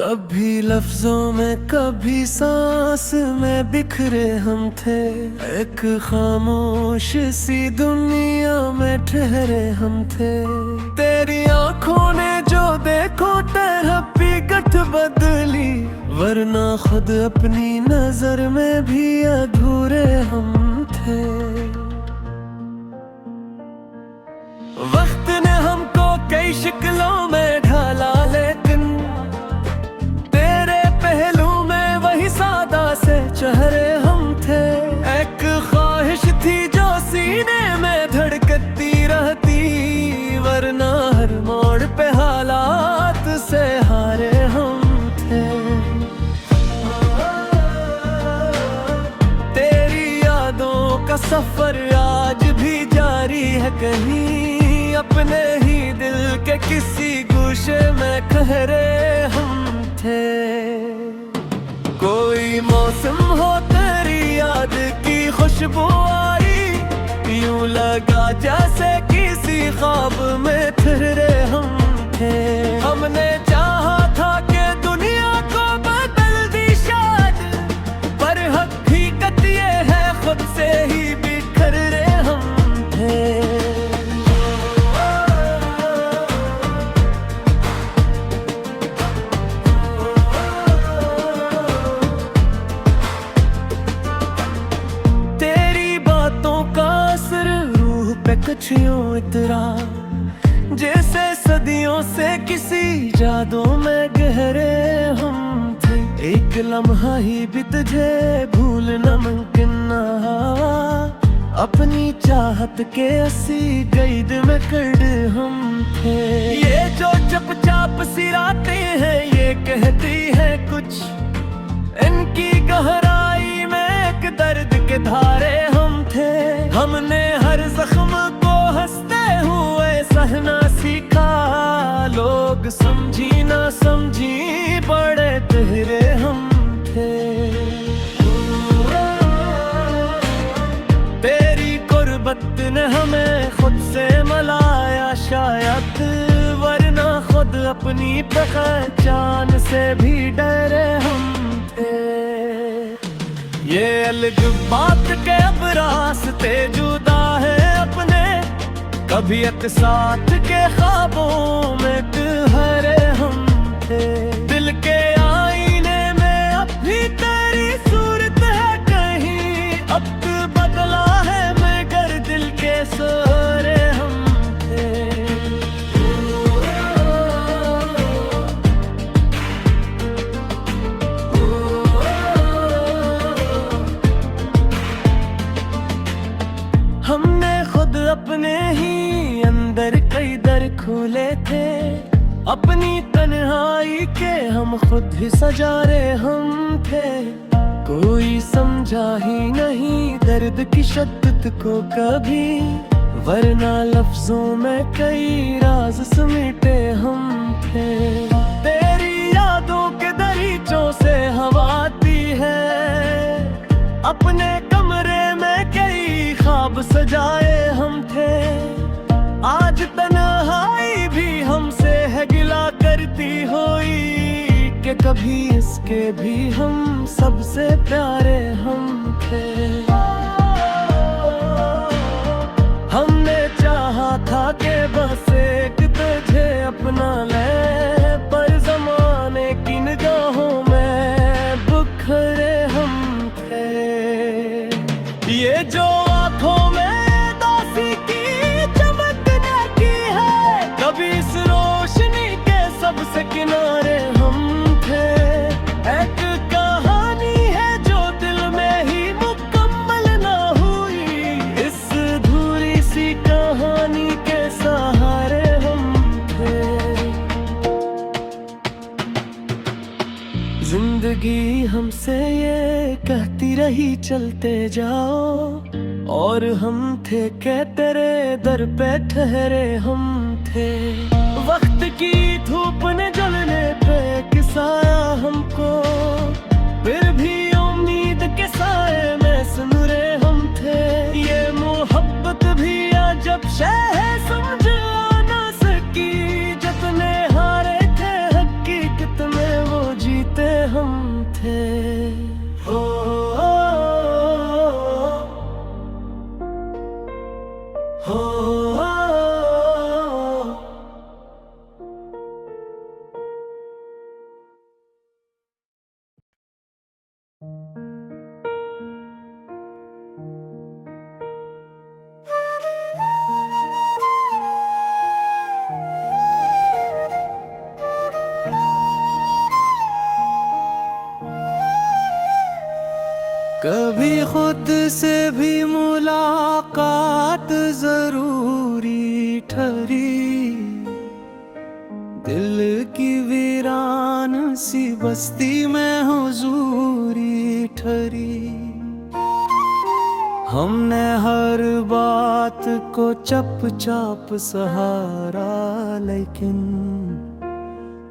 कभी लफ्जों में कभी सांस में बिखरे हम थे। एक खामोश सी दुनिया में ठहरे हम थे। तेरी आंखों ने जो देखो तरह पिघट बदली, वरना खुद अपनी नजर में भी अधूरे हम थे। वक्त ने हमको कई शिकलों में ढाला, लेकिन तेरे पहलू में वही सादा से चेहरे हम थे। एक ख्वाहिश थी जो सीने में धड़कती रहती, वरना हर मोड़ पे हालात से हारे हम थे। तेरी यादों का सफर आज भी जारी है, कहीं अपने ही दिल के किसी गोशे में ठहरे हम थे। कोई मौसम हो तेरी याद की खुशबू आई, यूं लगा जैसे किसी ख्वाब में ठहरे हम थे। हमने चाहा था कि दुनिया को बदल दी शायद, पर हकीकत ये है खुद से ही बिखर रहे हम थे। कुछ यूं इतरा जैसे सदियों से किसी जादू में गहरे हम थे। एक लम्हा ही भी तुझे भूलना मुमकिन ना, अपनी चाहत के असी कैद में कैद हम थे। ये जो चुपचाप सिराते हैं ये कहती है कुछ, इनकी गहराई में एक दर्द के धारे हम थे। हमने हर जख्म को हंसते हुए सहना सीखा, लोग समझी ना समझी बड़े तेरे हम थे। तेरी कुर्बत ने हमें खुद से मिलाया शायद, वरना खुद अपनी पहचान से भी डरे हम थे। ये अलग बात के अब रास्ते जुदा है अपने, कभी एक साथ के ख्वाबों में ठहरे हम थे। दिल के आईने में अब भी तेरी सूरत है कहीं, अब बदला है मगर दिल के सोरे हम थे। हमने खुद अपने ही अंदर कई दर खोले थे, अपनी तन्हाई के हम खुद ही सजारे हम थे। कोई समझा ही नहीं दर्द की शिद्दत को कभी, वरना लफ्जों में कई राज समेटे हम थे। तेरी यादों के दरीचों से हवा आती है, अपने कमरे में कई ख्वाब सजाए हम थे। आज तन्हाई भी हमसे है गिला करती हुई, कि कभी इसके भी हम सबसे प्यारे हम थे। हमने चाहा था कि बस एक तुझे अपना ले, पर जमाने की निगाहों में बिखरे हम थे। ये जो आंखों में दासी की चमकने की है, कभी इस रोशनी के सबसे किनारे हम थे। एक कहानी है जो दिल में ही मुकम्मल ना हुई, इस अधूरी सी कहानी के सहारे हम थे। जिंदगी हमसे ये कहती रही चलते जाओ, और हम थे के तेरे दर पे ठहरे हम थे। वक्त की धूप ने जलने पे किसाया हमको, फिर भी उम्मीद के साए में सुनरे हम थे। ये मोहब्बत भी अजब शय है समझ ना सकी, जितने हारे थे हकीकत में वो थे। हो हो कभी खुद से भी मुलाकात जरूरी ठहरी, दिल की वीरान सी बस्ती में हुजूरी ठहरी। हमने हर बात को चुपचाप सहारा, लेकिन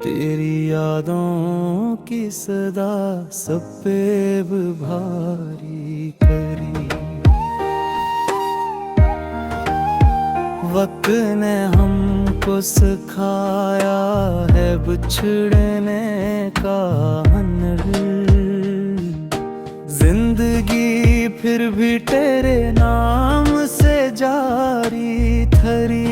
तेरी यादों की सदा सब पे भारी करी। वक्त ने हमको सिखाया है बिछड़ने का हुनर, जिंदगी फिर भी तेरे नाम से जारी थरी।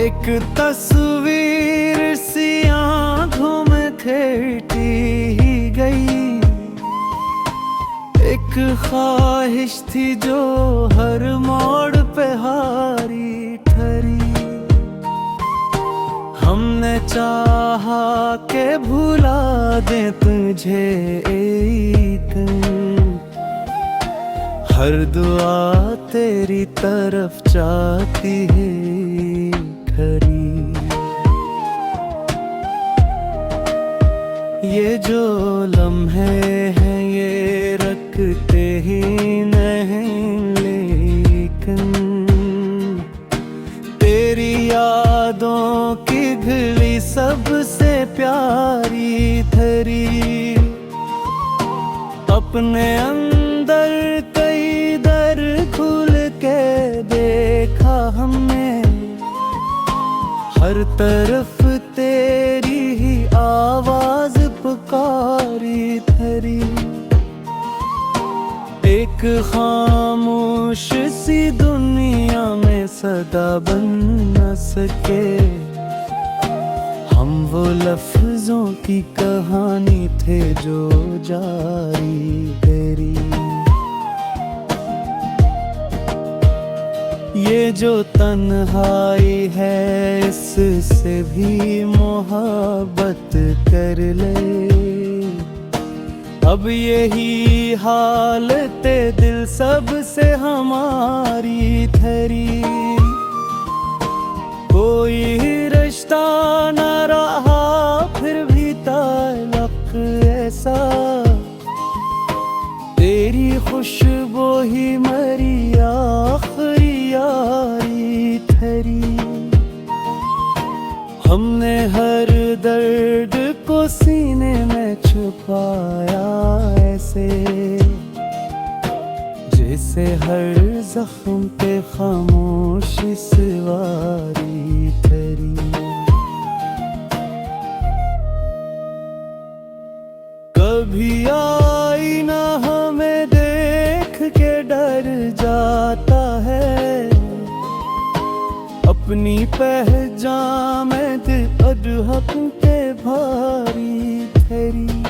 एक तस्वीर सी आँखों में खेटी ही गई, एक ख्वाहिश थी जो हर मोड़ पे हारी ठहरी। हमने चाहा के भुला दे तुझे एक, हर दुआ तेरी तरफ जाती है खरी। ये जो लम्हे हैं ये रखते ही नहीं, लेकिन तेरी यादों की घड़ी सबसे प्यारी थरी। अपने अंदर कई दर खुल के देखा हमने, हर तरफ तेरी ही आवाज पुकारी थरी। एक खामोश सी दुनिया में सदा बन न सके, हम वो लफ्जों की कहानी थे जो जारी तेरी। ये जो तन्हाई है इससे भी मोहब्बत कर ले, अब यही हालते दिल सबसे हमारी थरी। कोई रिश्ता न रहा फिर भी ताल्लुक ऐसा, तेरी खुशबू ही मरी आखिरी यारी ठहरी। हमने हर दर्द को सीने में छुपाया ऐसे, जैसे हर जख्म पे खामोशी सवारी ठहरी। कभी आईना हमें देख के डर जाता है, अपनी पहचान में दिल अधहक के भारी ठहरी।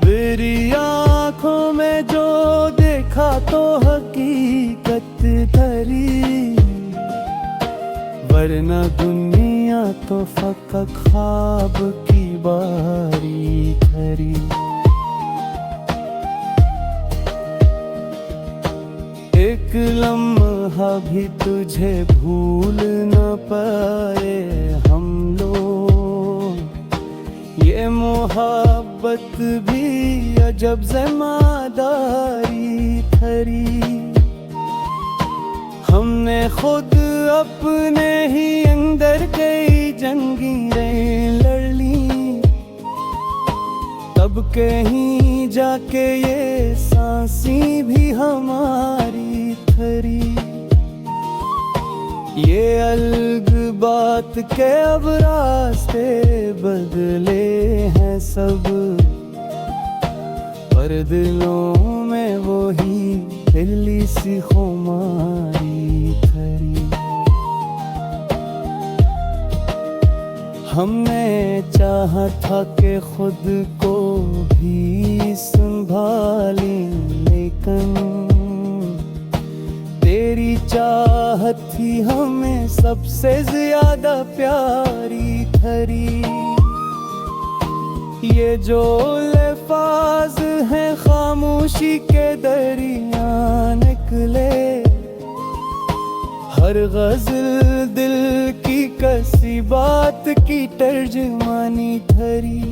मेरी आँखों में जो देखा तो हकीकत धरी, वरना दुनिया तो फकत ख्वाब की बारी ठहरी। एक लम्हा भी तुझे भूल न पाए हम लोग, ये मोहब्बत भी अजब ज़िम्मेदारी ठहरी। हमने खुद अपने ही अंदर कई जंगीरें लड़ ली, तब कहीं जाके ये सांसी भी हमारी थरी। ये अलग बात के अब रास्ते बदले हैं सब, पर दिलों में वही पहली सी खुमारी थरी। हमने चाहा था कि खुद को भी संभालें, लेकिन तेरी चाहत थी हमें सबसे ज्यादा प्यारी थरी। ये जो अल्फाज हैं खामोशी के दरिया निकले, हर गज़ल दिल की कसी बात की तर्जमानी थरी।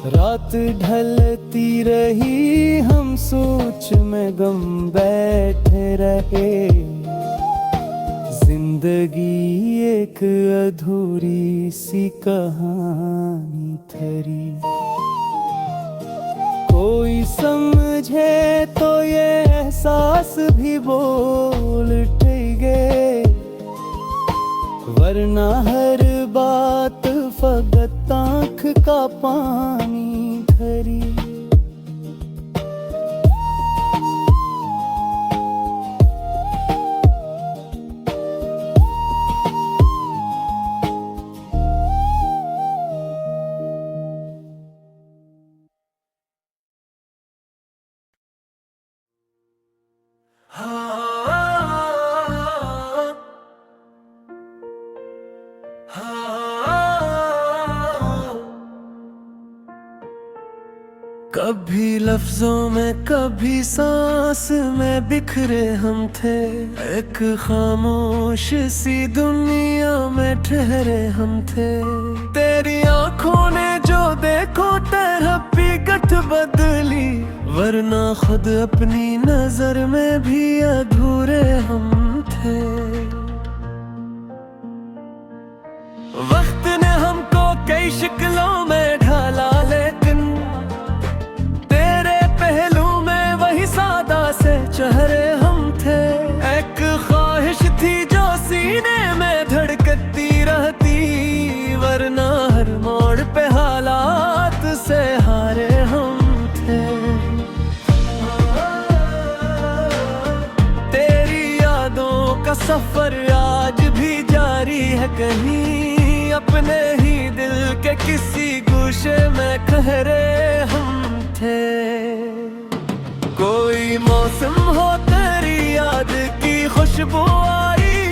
रात ढलती रही हम सोच में गम बैठे रहे, जिंदगी एक अधूरी सी कहानी थरी। कोई समझे तो ये एहसास भी बोल उठेगे, वरना हर बात फकत आँख का पानी थरी। कभी लफ्जों में कभी सांस में बिखरे हम थे, एक खामोश सी दुनिया में ठहरे हम थे। तेरी आंखों ने जो देखो तरह गठ बदली, वरना खुद अपनी नजर में भी अधूरे हम थे। वक्त ने हमको कई शिकलों में ढाला, लेकिन तेरे पहलू में वही सादा से चेहरे हम थे। एक ख्वाहिश थी जो सीने में धड़कती रहती, वरना हर मोड़ पे हालात से हारे हम थे। तेरी यादों का सफर आज भी जारी है, कहीं अपने ही दिल के किसी गोशे में ठहरे हम थे। कोई मौसम हो तेरी याद की खुशबू आई,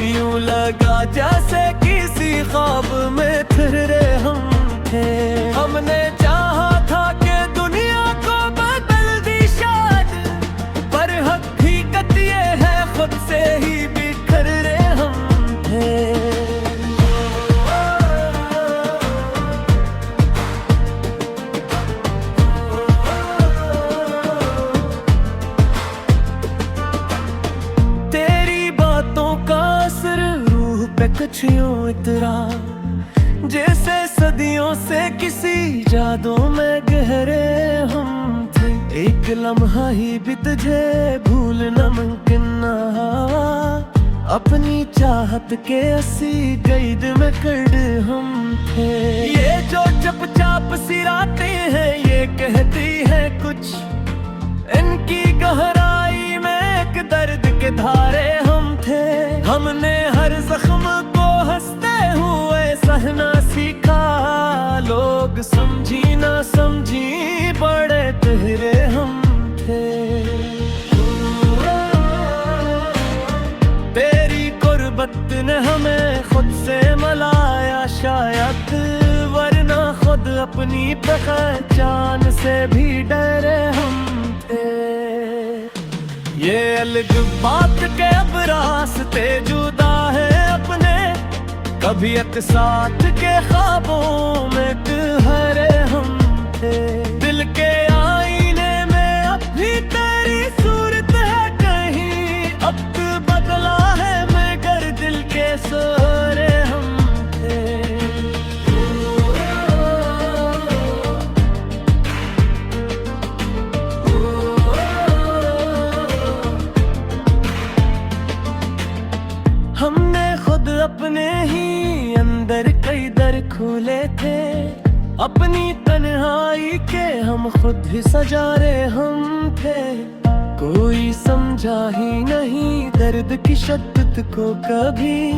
यूं लगा जैसे किसी ख्वाब में ठहरे हम थे। हमने चाहा था कि दुनिया को बदल दी शायद, पर हकीकत ये है खुद से ही बिखर रहे हम थे। तेरी बातों का असर रूह पे कुछ यूं इतरा, जैसे सदियों से किसी जादू में गहरे हम थे। एक लम्हा ही भी तुझे भूलना मुमकिन ना, अपनी चाहत के असी कैद में कैद हम थे। ये जो चुपचाप सी रातें हैं ये कहती है कुछ, इनकी गहराई में एक दर्द के धारे हम थे। हमने हर जख्म को हंसते हुए सहना सीखा, लोग समझी ना समझी बड़े तेरे हम थे। तेरी कुर्बत ने हमें खुद से मलाया शायद, वरना खुद अपनी पहचान से भी डरे हम थे। ये अलग बात के अब रास्ते जुदा है अपने, कभी एक साथ के ख्वाबों में ठहरे हम थे। दिल के आईने में अब भी तेरी सूरत है कहीं, अब बदला है मगर दिल के सोरे हम थे। भूले थे। अपनी तन्हाई के हम खुद ही सजारे हम थे। कोई समझा ही नहीं दर्द की शिद्दत को कभी,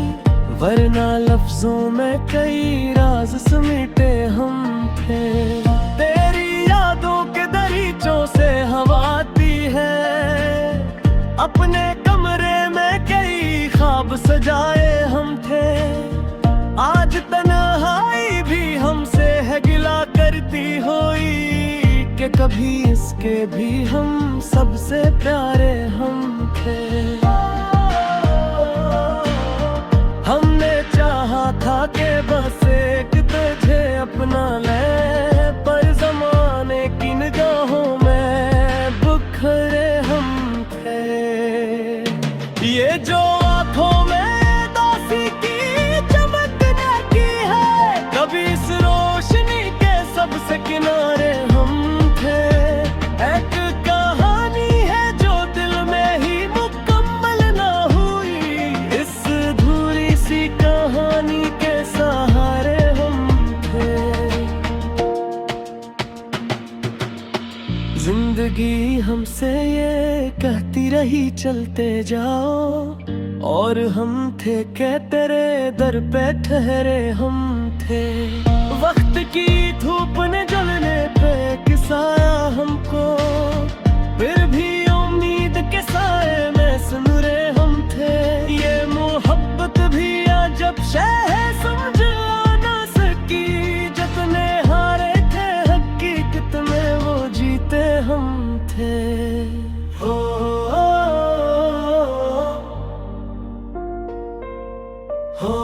वरना लफ्जों में कई राज समेटे हम थे। तेरी यादों के दरीचों से हवा आती है, अपने कमरे में कई ख्वाब सजाए हम थे। आज तन्हाई भी हमसे है गिला करती हुई, कि कभी इसके भी हम सबसे प्यारे हम थे। हमने चाहा था कि बस एक तुझे अपना ले, पर ज़माने की निगाहों में बिखरे हम थे। ये जो आँखों में दासी की चमकने की है, कभी इस रोशनी के सबसे किनारे हम थे। एक कहानी है जो दिल में ही मुकम्मल ना हुई, इस अधूरी सी कहानी के सहारे हम थे। जिंदगी हमसे ये कहती रही चलते जाओ, और हम थे के तेरे दर पे ठहरे हम थे। वक्त की धूप ने जलने पे किसाया हमको, फिर भी उम्मीद के साए में सुनरे हम थे। ये मोहब्बत भी अजब शय है समझ ना सकी, जितने हारे थे हकीकत में वो जीते हम थे। हो हो